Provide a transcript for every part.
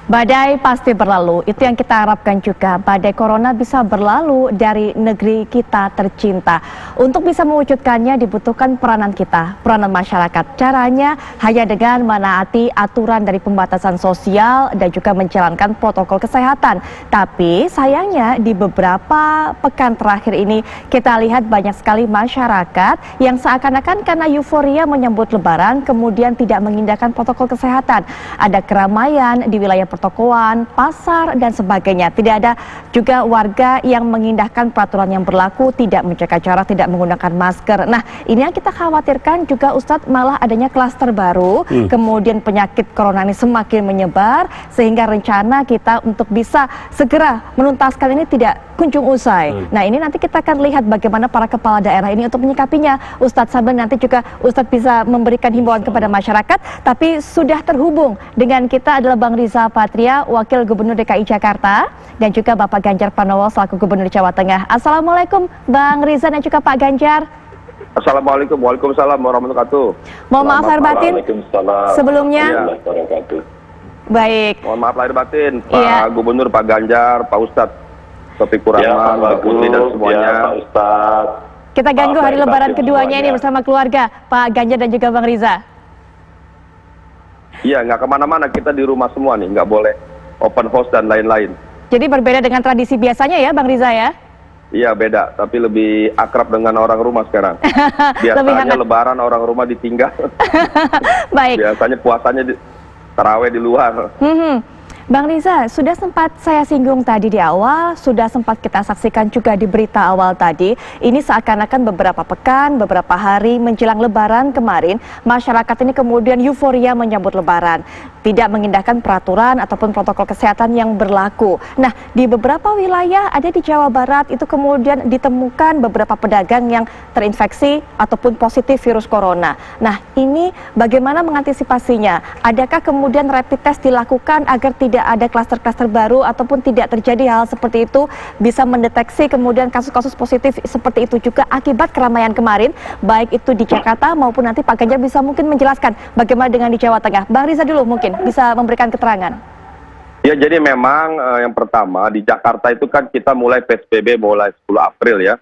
Badai pasti berlalu, itu yang kita harapkan juga. Badai corona bisa berlalu dari negeri kita tercinta. Untuk bisa mewujudkannya dibutuhkan peranan kita, peranan masyarakat. Caranya hanya dengan menaati aturan dari pembatasan sosial dan juga menjalankan protokol kesehatan. Tapi sayangnya di beberapa pekan terakhir ini kita lihat banyak sekali masyarakat yang seakan-akan karena euforia menyambut Lebaran kemudian tidak mengindahkan protokol kesehatan. Ada keramaian di wilayah pertokoan, pasar, dan sebagainya. Tidak ada juga warga yang mengindahkan peraturan yang berlaku, tidak menjaga jarak, tidak menggunakan masker. Nah, ini yang kita khawatirkan juga Ustadz, malah adanya klaster baru, kemudian penyakit corona ini semakin menyebar, sehingga rencana kita untuk bisa segera menuntaskan ini tidak kunjung usai. Nah, ini nanti kita akan lihat bagaimana para kepala daerah ini untuk menyikapinya. Ustadz, sambil nanti juga Ustadz bisa memberikan himbauan kepada masyarakat, tapi sudah terhubung dengan kita adalah Bang Riza Patria, Wakil Gubernur DKI Jakarta, dan juga Bapak Ganjar Pranowo selaku Gubernur Jawa Tengah. Assalamualaikum Bang Riza dan juga Pak Ganjar. Assalamualaikum, waalaikumsalam warahmatullahi wabarakatuh. Mohon maaf lahir batin sebelumnya. Baik. Mohon maaf lahir batin, Pak Gubernur, Pak Ganjar, Pak Ustadz Taufikur Rahman, Pak Putri dan semuanya. Pak Ustadz. Kita ganggu hari Lebaran keduanya ini bersama keluarga, Pak Ganjar dan juga Bang Riza. Iya, nggak kemana-mana, kita di rumah semua nih, nggak boleh open house dan lain-lain. Jadi berbeda dengan tradisi biasanya ya Bang Riza ya? Iya beda, tapi lebih akrab dengan orang rumah sekarang. Biasanya Lebaran orang rumah ditinggal. Baik. Biasanya puasanya taraweh di luar. Bang Riza, sudah sempat saya singgung tadi di awal, sudah sempat kita saksikan juga di berita awal tadi, ini seakan-akan beberapa pekan, beberapa hari menjelang Lebaran kemarin, masyarakat ini kemudian euforia menyambut Lebaran, tidak mengindahkan peraturan ataupun protokol kesehatan yang berlaku. Nah, di beberapa wilayah ada di Jawa Barat itu kemudian ditemukan beberapa pedagang yang terinfeksi ataupun positif virus corona. Nah, ini bagaimana mengantisipasinya? Adakah kemudian rapid test dilakukan agar tidak ada klaster-klaster baru ataupun tidak terjadi hal seperti itu, bisa mendeteksi kemudian kasus-kasus positif seperti itu juga akibat keramaian kemarin, baik itu di Jakarta maupun nanti Pak Ganjar bisa mungkin menjelaskan bagaimana dengan di Jawa Tengah. Bang Riza dulu mungkin bisa memberikan keterangan. Ya, jadi memang yang pertama di Jakarta itu kan kita mulai PSBB mulai 10 April ya.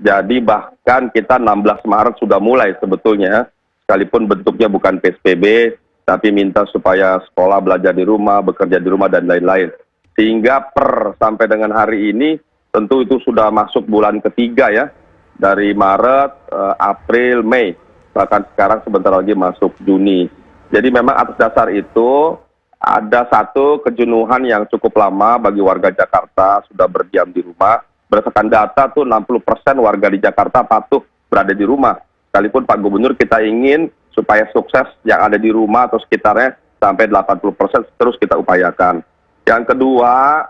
Jadi bahkan kita 16 Maret sudah mulai sebetulnya, sekalipun bentuknya bukan PSBB, tapi minta supaya sekolah belajar di rumah, bekerja di rumah, dan lain-lain. Sehingga sampai dengan hari ini, tentu itu sudah masuk bulan ketiga ya, dari Maret, April, Mei, bahkan sekarang sebentar lagi masuk Juni. Jadi memang atas dasar itu, ada satu kejenuhan yang cukup lama bagi warga Jakarta sudah berdiam di rumah. Berdasarkan data tuh 60% warga di Jakarta patuh berada di rumah. Sekalipun Pak Gubernur kita ingin supaya sukses yang ada di rumah atau sekitarnya sampai 80% terus kita upayakan. Yang kedua,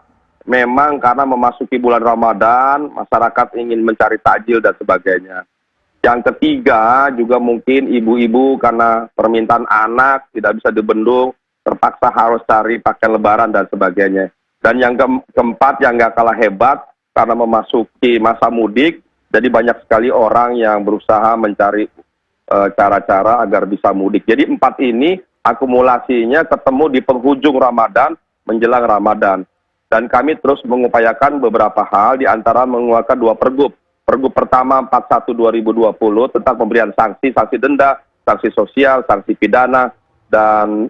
memang karena memasuki bulan Ramadan, masyarakat ingin mencari takjil dan sebagainya. Yang ketiga, juga mungkin ibu-ibu karena permintaan anak tidak bisa dibendung, terpaksa harus cari pakaian lebaran dan sebagainya. Dan yang keempat, yang nggak kalah hebat, karena memasuki masa mudik, jadi banyak sekali orang yang berusaha mencari cara-cara agar bisa mudik. Jadi 4 ini akumulasinya ketemu di penghujung Ramadan, menjelang Ramadan. Dan kami terus mengupayakan beberapa hal, di antara mengeluarkan 2 pergub. Pergub pertama 41/2020 tentang pemberian sanksi denda, sanksi sosial, sanksi pidana, dan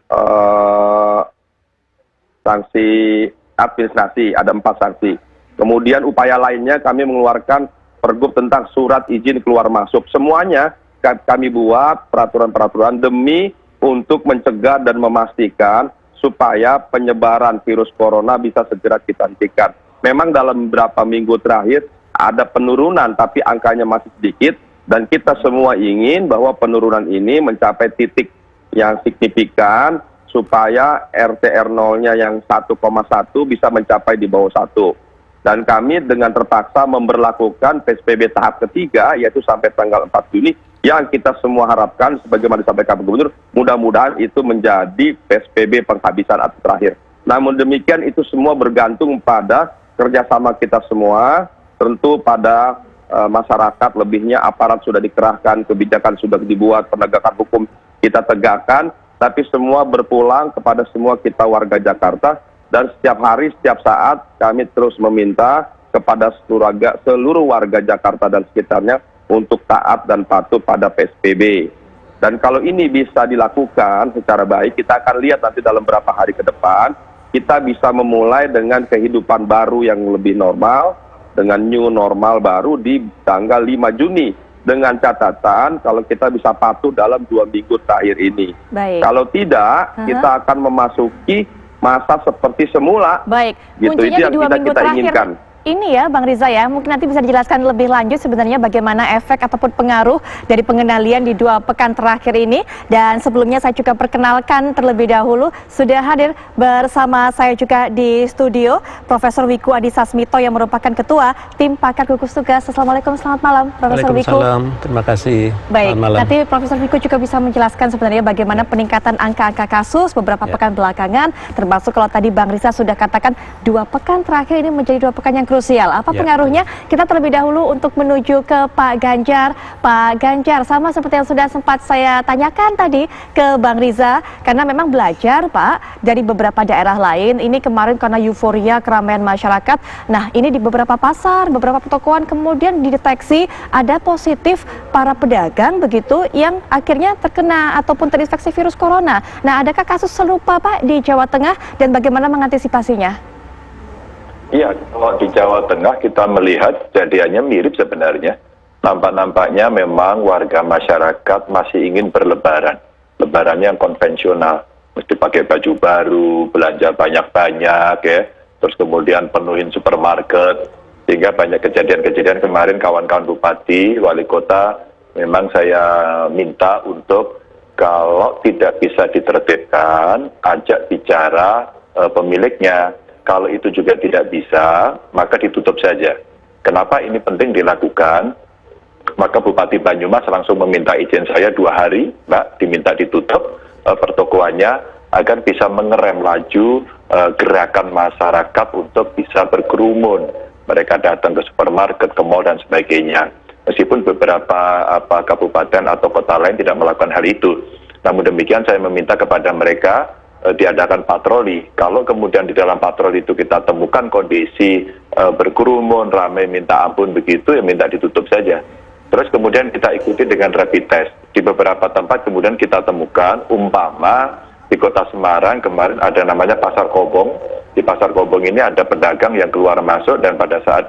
sanksi administrasi, ada 4 sanksi. Kemudian upaya lainnya kami mengeluarkan pergub tentang surat izin keluar masuk. Semuanya kami buat peraturan-peraturan demi untuk mencegah dan memastikan supaya penyebaran virus corona bisa segera kita hentikan. Memang dalam beberapa minggu terakhir ada penurunan, tapi angkanya masih sedikit, dan kita semua ingin bahwa penurunan ini mencapai titik yang signifikan supaya RT/R0-nya yang 1,1 bisa mencapai di bawah 1. Dan kami dengan terpaksa memberlakukan PSBB tahap ketiga, yaitu sampai tanggal 4 Juni, yang kita semua harapkan, sebagaimana disampaikan Pak Gubernur, mudah-mudahan itu menjadi PSBB penghabisan atau terakhir. Namun demikian, itu semua bergantung pada kerjasama kita semua, tentu pada masyarakat, lebihnya aparat sudah dikerahkan, kebijakan sudah dibuat, penegakan hukum kita tegakkan, tapi semua berpulang kepada semua kita warga Jakarta Dan setiap hari, setiap saat kami terus meminta kepada seluruh warga Jakarta dan sekitarnya untuk taat dan patuh pada PSBB. Dan kalau ini bisa dilakukan secara baik, kita akan lihat nanti dalam beberapa hari ke depan, kita bisa memulai dengan kehidupan baru yang lebih normal, dengan new normal baru di tanggal 5 Juni. Dengan catatan kalau kita bisa patuh dalam 2 minggu terakhir ini. Baik. Kalau tidak, kita akan memasuki masa seperti semula. Baik, gitu. kuncinya Itu yang di 2 minggu kita terakhir inginkan. ini ya Bang Riza ya, mungkin nanti bisa dijelaskan lebih lanjut sebenarnya bagaimana efek ataupun pengaruh dari pengendalian di 2 pekan terakhir ini. Dan sebelumnya saya juga perkenalkan terlebih dahulu, sudah hadir bersama saya juga di studio Profesor Wiku Adhisa Smito yang merupakan Ketua Tim Pakar Gugus Tugas. Assalamualaikum, selamat malam Profesor Wiku. Waalaikumsalam, terima kasih. Baik, selamat malam. nanti Profesor Wiku juga bisa menjelaskan sebenarnya bagaimana peningkatan angka-angka kasus beberapa pekan belakangan, termasuk kalau tadi Bang Riza sudah katakan 2 pekan terakhir ini menjadi 2 pekan yang krusial. Apa pengaruhnya? Kita terlebih dahulu untuk menuju ke Pak Ganjar. Pak Ganjar, sama seperti yang sudah sempat saya tanyakan tadi ke Bang Riza, karena memang belajar Pak dari beberapa daerah lain, ini kemarin karena euforia keramaian masyarakat, nah ini di beberapa pasar, beberapa pertokoan kemudian dideteksi ada positif para pedagang begitu yang akhirnya terkena ataupun terinfeksi virus corona. Nah, adakah kasus serupa Pak di Jawa Tengah dan bagaimana mengantisipasinya? Iya, kalau di Jawa Tengah kita melihat kejadiannya mirip sebenarnya. Nampak-nampaknya memang warga masyarakat masih ingin berlebaran. Lebarannya yang konvensional. Mesti pakai baju baru, belanja banyak-banyak ya. Terus kemudian penuhin supermarket. Sehingga banyak kejadian-kejadian kemarin kawan-kawan bupati, wali kota, memang saya minta untuk kalau tidak bisa ditertibkan, ajak bicara pemiliknya. Kalau itu juga tidak bisa, maka ditutup saja. Kenapa ini penting dilakukan? Maka Bupati Banyumas langsung meminta izin saya 2 hari, Mbak, diminta ditutup pertokoannya agar bisa mengerem laju gerakan masyarakat untuk bisa berkerumun. Mereka datang ke supermarket, ke mall dan sebagainya. Meskipun beberapa kabupaten atau kota lain tidak melakukan hal itu. Namun demikian saya meminta kepada mereka diadakan patroli. Kalau kemudian di dalam patroli itu kita temukan kondisi berkerumun, ramai minta ampun begitu, ya minta ditutup saja. Terus kemudian kita ikuti dengan rapid test. Di beberapa tempat kemudian kita temukan, umpama di Kota Semarang kemarin ada namanya Pasar Kobong. Di Pasar Kobong ini ada pedagang yang keluar masuk dan pada saat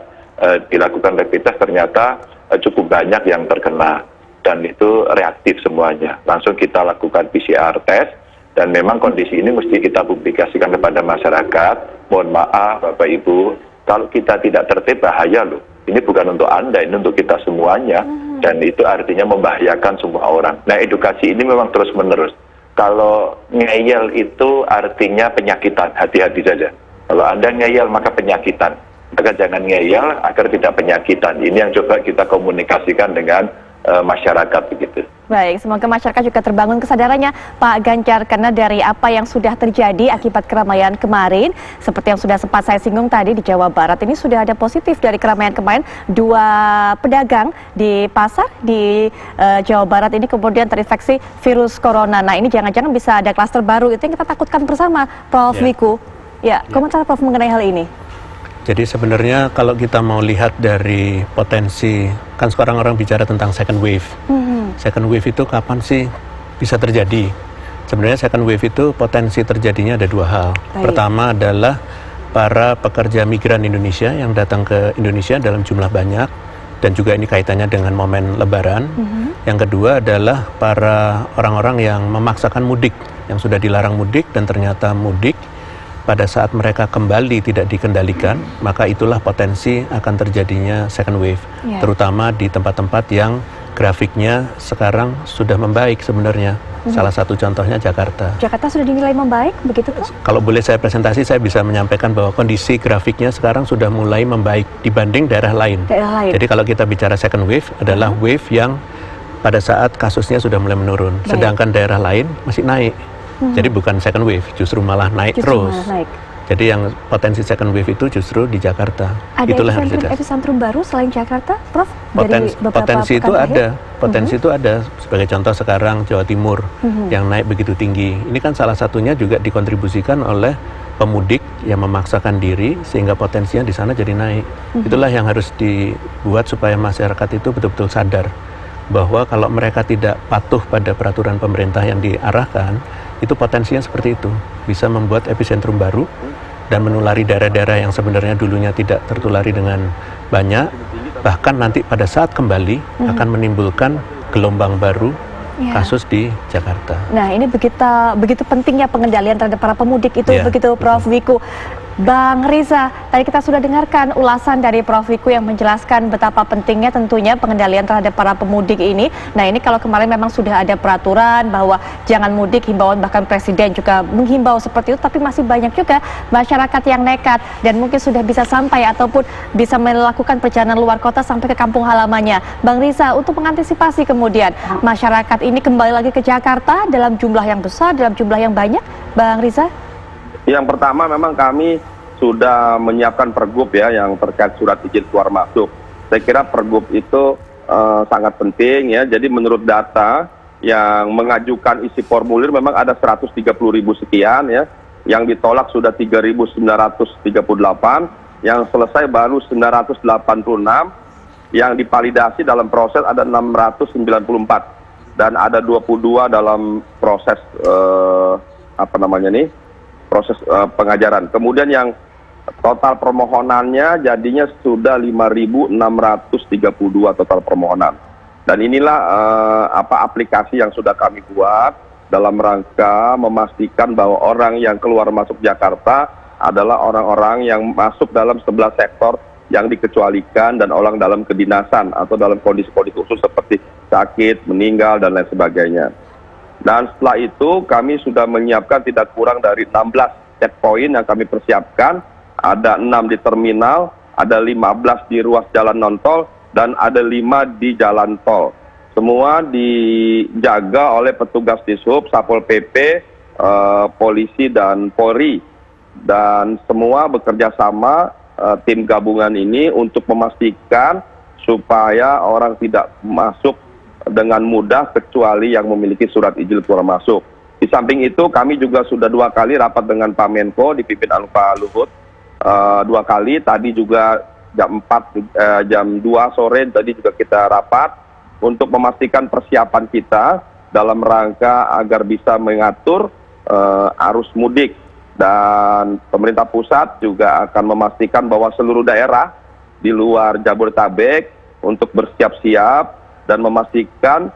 dilakukan rapid test ternyata cukup banyak yang terkena. Dan itu reaktif semuanya. Langsung kita lakukan PCR test. Dan memang kondisi ini mesti kita publikasikan kepada masyarakat. Mohon maaf Bapak Ibu, kalau kita tidak tertib bahaya loh. Ini bukan untuk Anda, ini untuk kita semuanya. Dan itu artinya membahayakan semua orang. Nah, edukasi ini memang terus menerus. Kalau ngeyel itu artinya penyakitan, hati-hati saja. Kalau Anda ngeyel maka penyakitan. Maka jangan ngeyel agar tidak penyakitan. Ini yang coba kita komunikasikan dengan masyarakat begitu. Baik, semoga masyarakat juga terbangun kesadarannya Pak Ganjar, karena dari apa yang sudah terjadi akibat keramaian kemarin, seperti yang sudah sempat saya singgung tadi di Jawa Barat, ini sudah ada positif dari keramaian kemarin, 2 pedagang di pasar di Jawa Barat ini kemudian terinfeksi virus corona. Nah, ini jangan-jangan bisa ada klaster baru, itu yang kita takutkan bersama, Prof. Wiku. Ya, komentar Prof mengenai hal ini. Jadi sebenarnya kalau kita mau lihat dari potensi, kan sekarang orang bicara tentang second wave. Second wave itu kapan sih bisa terjadi? Sebenarnya second wave itu potensi terjadinya ada 2 hal. Pertama adalah para pekerja migran Indonesia yang datang ke Indonesia dalam jumlah banyak, dan juga ini kaitannya dengan momen Lebaran. Yang kedua adalah para orang-orang yang memaksakan mudik, yang sudah dilarang mudik dan ternyata mudik. Pada saat mereka kembali tidak dikendalikan, maka itulah potensi akan terjadinya second wave, terutama di tempat-tempat yang grafiknya sekarang sudah membaik sebenarnya. Salah satu contohnya Jakarta. Jakarta sudah dinilai membaik, begitu Pak? Kalau boleh saya presentasi, saya bisa menyampaikan bahwa kondisi grafiknya sekarang sudah mulai membaik dibanding daerah lain. Jadi kalau kita bicara second wave adalah wave yang pada saat kasusnya sudah mulai menurun, sedangkan daerah lain masih naik. Jadi bukan second wave, justru malah naik terus. Jadi yang potensi second wave itu justru di Jakarta. Ada epicentrum baru selain Jakarta, Prof? Potensi itu ada. Potensi itu ada. Sebagai contoh sekarang Jawa Timur yang naik begitu tinggi. Ini kan salah satunya juga dikontribusikan oleh pemudik yang memaksakan diri sehingga potensinya di sana jadi naik. Itulah yang harus dibuat supaya masyarakat itu betul-betul sadar bahwa kalau mereka tidak patuh pada peraturan pemerintah yang diarahkan, itu potensinya seperti itu, bisa membuat epicentrum baru dan menulari daerah-daerah yang sebenarnya dulunya tidak tertulari dengan banyak, bahkan nanti pada saat kembali akan menimbulkan gelombang baru kasus di Jakarta. Nah, ini begitu pentingnya pengendalian terhadap para pemudik itu, begitu Prof. Wiku. Bang Riza, tadi kita sudah dengarkan ulasan dari Prof. Wiku yang menjelaskan betapa pentingnya tentunya pengendalian terhadap para pemudik ini. Nah, ini kalau kemarin memang sudah ada peraturan bahwa jangan mudik, himbauan bahkan Presiden juga menghimbau seperti itu, tapi masih banyak juga masyarakat yang nekat dan mungkin sudah bisa sampai ataupun bisa melakukan perjalanan luar kota sampai ke kampung halamannya. Bang Riza, untuk mengantisipasi kemudian masyarakat ini kembali lagi ke Jakarta dalam jumlah yang besar, dalam jumlah yang banyak, Bang Riza? Yang pertama memang kami sudah menyiapkan pergub ya yang terkait surat izin keluar masuk. Saya kira pergub itu sangat penting ya. Jadi menurut data yang mengajukan isi formulir memang ada 130.000 sekian ya. Yang ditolak sudah 3.938, yang selesai baru 986, yang divalidasi dalam proses ada 694 dan ada 22 dalam proses proses pengajaran. Kemudian yang total permohonannya jadinya sudah 5.632 total permohonan. Dan inilah aplikasi yang sudah kami buat dalam rangka memastikan bahwa orang yang keluar masuk Jakarta adalah orang-orang yang masuk dalam 11 sektor yang dikecualikan dan orang dalam kedinasan atau dalam kondisi-kondisi khusus seperti sakit, meninggal, dan lain sebagainya. Dan setelah itu kami sudah menyiapkan tidak kurang dari 16 checkpoint yang kami persiapkan. Ada 6 di terminal, ada 15 di ruas jalan non-tol, dan ada 5 di jalan tol. Semua dijaga oleh petugas Dishub, Satpol PP, polisi, dan Polri. Dan semua bekerja sama tim gabungan ini untuk memastikan supaya orang tidak masuk dengan mudah kecuali yang memiliki surat izin keluar masuk. Di samping itu kami juga sudah 2 kali rapat dengan Pak Menko dipimpin oleh Pak Luhut. 2 kali, tadi juga jam 2 sore tadi juga kita rapat untuk memastikan persiapan kita dalam rangka agar bisa mengatur arus mudik. Dan pemerintah pusat juga akan memastikan bahwa seluruh daerah di luar Jabodetabek untuk bersiap-siap dan memastikan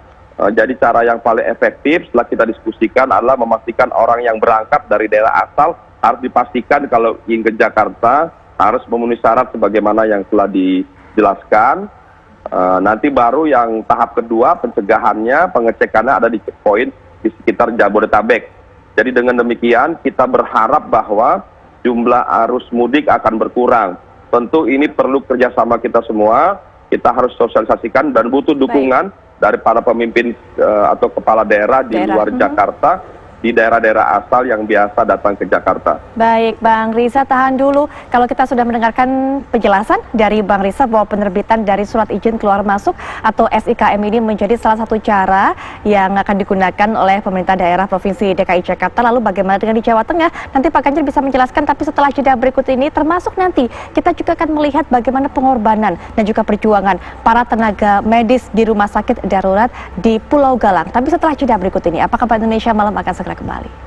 jadi cara yang paling efektif setelah kita diskusikan adalah memastikan orang yang berangkat dari daerah asal harus dipastikan kalau ingin ke Jakarta harus memenuhi syarat sebagaimana yang telah dijelaskan. Nanti baru yang tahap kedua pencegahannya, pengecekannya ada di checkpoint di sekitar Jabodetabek. Jadi dengan demikian kita berharap bahwa jumlah arus mudik akan berkurang. Tentu ini perlu kerjasama kita semua. Kita harus sosialisasikan dan butuh dukungan dari para pemimpin atau kepala daerah di luar Jakarta, di daerah-daerah asal yang biasa datang ke Jakarta. Baik, Bang Riza, tahan dulu. Kalau kita sudah mendengarkan penjelasan dari Bang Riza bahwa penerbitan dari surat izin keluar masuk atau SIKM ini menjadi salah satu cara yang akan digunakan oleh pemerintah daerah Provinsi DKI Jakarta. Lalu bagaimana dengan di Jawa Tengah? Nanti Pak Ganjar bisa menjelaskan, tapi setelah jeda berikut ini termasuk nanti kita juga akan melihat bagaimana pengorbanan dan juga perjuangan para tenaga medis di rumah sakit darurat di Pulau Galang. Tapi setelah jeda berikut ini, apakah Kabar Indonesia Malam akan segera kembali.